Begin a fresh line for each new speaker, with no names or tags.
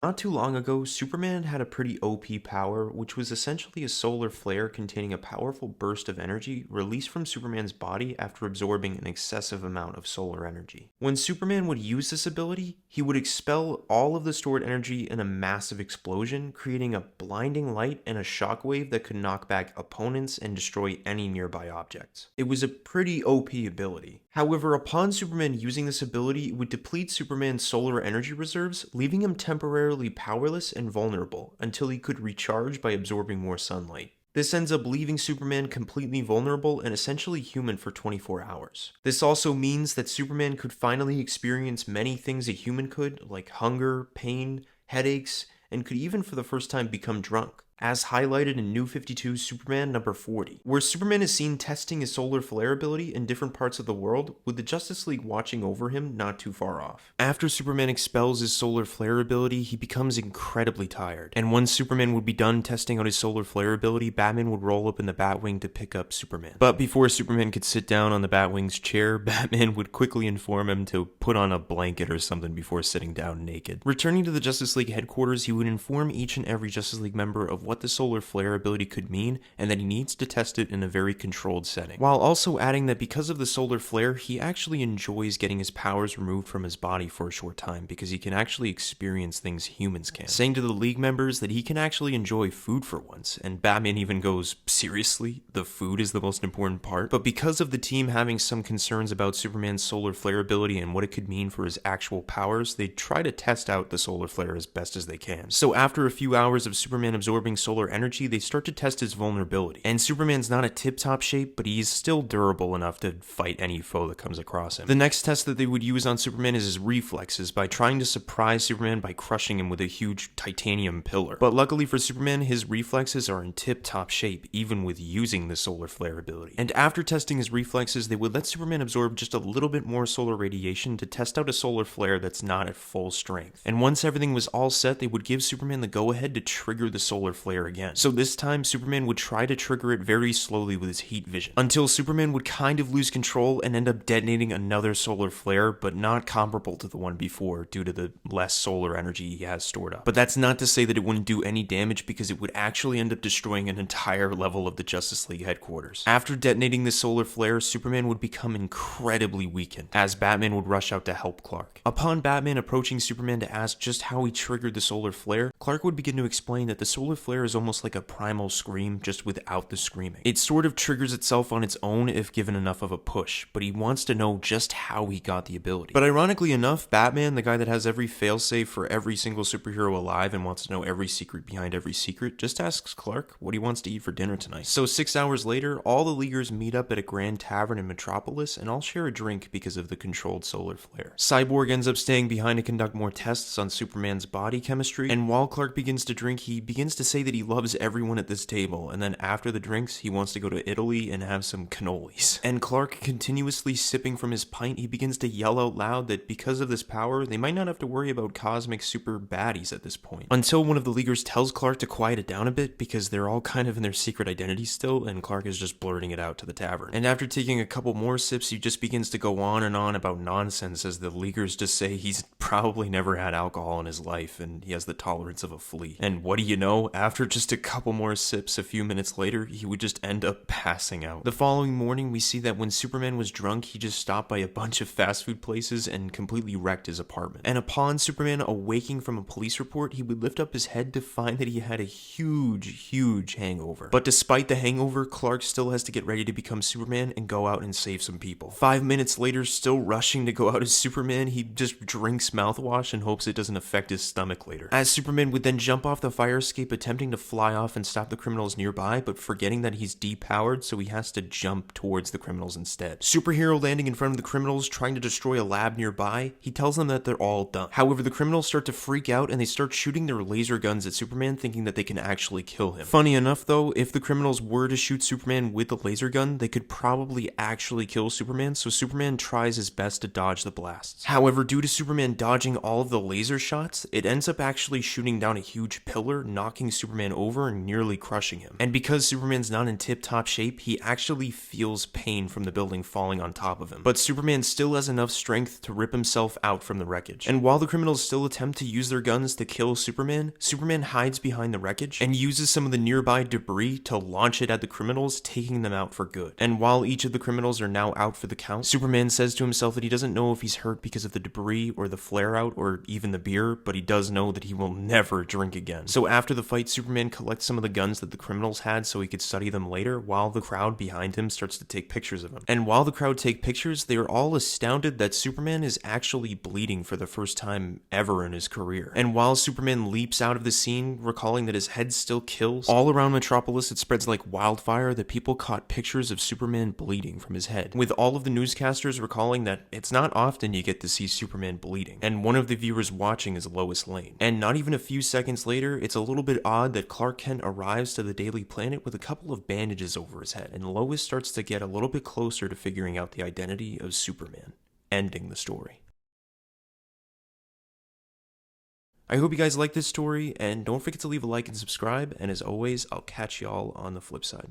Not too long ago, Superman had a pretty OP power, which was essentially a solar flare containing a powerful burst of energy released from Superman's body after absorbing an excessive amount of solar energy. When Superman would use this ability, he would expel all of the stored energy in a massive explosion, creating a blinding light and a shockwave that could knock back opponents and destroy any nearby objects. It was a pretty OP ability. However, upon Superman using this ability, it would deplete Superman's solar energy reserves, leaving him temporarily powerless and vulnerable until he could recharge by absorbing more sunlight. This ends up leaving Superman completely vulnerable and essentially human for 24 hours. This also means that Superman could finally experience many things a human could, like hunger, pain, headaches, and could even for the first time become drunk, as highlighted in New 52 Superman number 40, where Superman is seen testing his solar flare ability in different parts of the world, with the Justice League watching over him not too far off. After Superman expels his solar flare ability, he becomes incredibly tired, and once Superman would be done testing out his solar flare ability, Batman would roll up in the Batwing to pick up Superman. But before Superman could sit down on the Batwing's chair, Batman would quickly inform him to put on a blanket or something before sitting down naked. Returning to the Justice League headquarters, he would inform each and every Justice League member of what the solar flare ability could mean and that he needs to test it in a very controlled setting, while also adding that because of the solar flare, he actually enjoys getting his powers removed from his body for a short time because he can actually experience things humans can, saying to the League members that he can actually enjoy food for once, and Batman even goes, seriously? The food is the most important part? But because of the team having some concerns about Superman's solar flare ability and what it could mean for his actual powers, they try to test out the solar flare as best as they can. So after a few hours of Superman absorbing solar energy, they start to test his vulnerability. And Superman's not a tip-top shape, but he's still durable enough to fight any foe that comes across him. The next test that they would use on Superman is his reflexes, by trying to surprise Superman by crushing him with a huge titanium pillar. But luckily for Superman, his reflexes are in tip-top shape, even with using the solar flare ability. And after testing his reflexes, they would let Superman absorb just a little bit more solar radiation to test out a solar flare that's not at full strength. And once everything was all set, they would give Superman the go-ahead to trigger the solar flare again. So this time, Superman would try to trigger it very slowly with his heat vision, until Superman would kind of lose control and end up detonating another solar flare, but not comparable to the one before due to the less solar energy he has stored up. But that's not to say that it wouldn't do any damage, because it would actually end up destroying an entire level of the Justice League headquarters. After detonating the solar flare, Superman would become incredibly weakened, as Batman would rush out to help Clark. Upon Batman approaching Superman to ask just how he triggered the solar flare, Clark would begin to explain that the solar flare is almost like a primal scream, just without the screaming. It sort of triggers itself on its own if given enough of a push, but he wants to know just how he got the ability. But ironically enough, Batman, the guy that has every failsafe for every single superhero alive and wants to know every secret behind every secret, just asks Clark what he wants to eat for dinner tonight. So 6 hours later, all the Leaguers meet up at a grand tavern in Metropolis and all share a drink because of the controlled solar flare. Cyborg ends up staying behind to conduct more tests on Superman's body chemistry, and while Clark begins to drink, he begins to say that he loves everyone at this table, and then after the drinks, he wants to go to Italy and have some cannolis. And Clark, continuously sipping from his pint, he begins to yell out loud that because of this power, they might not have to worry about cosmic super baddies at this point. Until one of the Leaguers tells Clark to quiet it down a bit, because they're all kind of in their secret identities still, and Clark is just blurting it out to the tavern. And after taking a couple more sips, he just begins to go on and on about nonsense as the Leaguers just say he's probably never had alcohol in his life, and he has the tolerance of a flea. And what do you know? After just a couple more sips, a few minutes later, he would just end up passing out. The following morning, we see that when Superman was drunk, he just stopped by a bunch of fast food places and completely wrecked his apartment. And upon Superman awaking from a police report, he would lift up his head to find that he had a huge hangover. But despite the hangover, Clark still has to get ready to become Superman and go out and save some people. 5 minutes later, still rushing to go out as Superman, he just drinks mouthwash and hopes it doesn't affect his stomach later. As Superman would then jump off the fire escape, attempting to fly off and stop the criminals nearby, but forgetting that he's depowered, so he has to jump towards the criminals instead. Superhero landing in front of the criminals, trying to destroy a lab nearby, he tells them that they're all done. However, the criminals start to freak out and they start shooting their laser guns at Superman, thinking that they can actually kill him. Funny enough though, if the criminals were to shoot Superman with the laser gun, they could probably actually kill Superman, so Superman tries his best to dodge the blasts. However, due to Superman dodging all of the laser shots, it ends up actually shooting down a huge pillar, knocking Superman Superman over and nearly crushing him. And because Superman's not in tip-top shape, he actually feels pain from the building falling on top of him. But Superman still has enough strength to rip himself out from the wreckage. And while the criminals still attempt to use their guns to kill Superman, Superman hides behind the wreckage and uses some of the nearby debris to launch it at the criminals, taking them out for good. And while each of the criminals are now out for the count, Superman says to himself that he doesn't know if he's hurt because of the debris or the flare-out or even the beer, but he does know that he will never drink again. So after the fight, Superman collects some of the guns that the criminals had so he could study them later, while the crowd behind him starts to take pictures of him. And while the crowd take pictures, they are all astounded that Superman is actually bleeding for the first time ever in his career. And while Superman leaps out of the scene, recalling that his head still kills, all around Metropolis it spreads like wildfire that people caught pictures of Superman bleeding from his head, with all of the newscasters recalling that it's not often you get to see Superman bleeding, and one of the viewers watching is Lois Lane. And not even a few seconds later, it's a little bit odd that Clark Kent arrives to the Daily Planet with a couple of bandages over his head, and Lois starts to get a little bit closer to figuring out the identity of Superman, ending the story. I hope you guys like this story, and don't forget to leave a like and subscribe, and as always, I'll catch y'all on the flip side.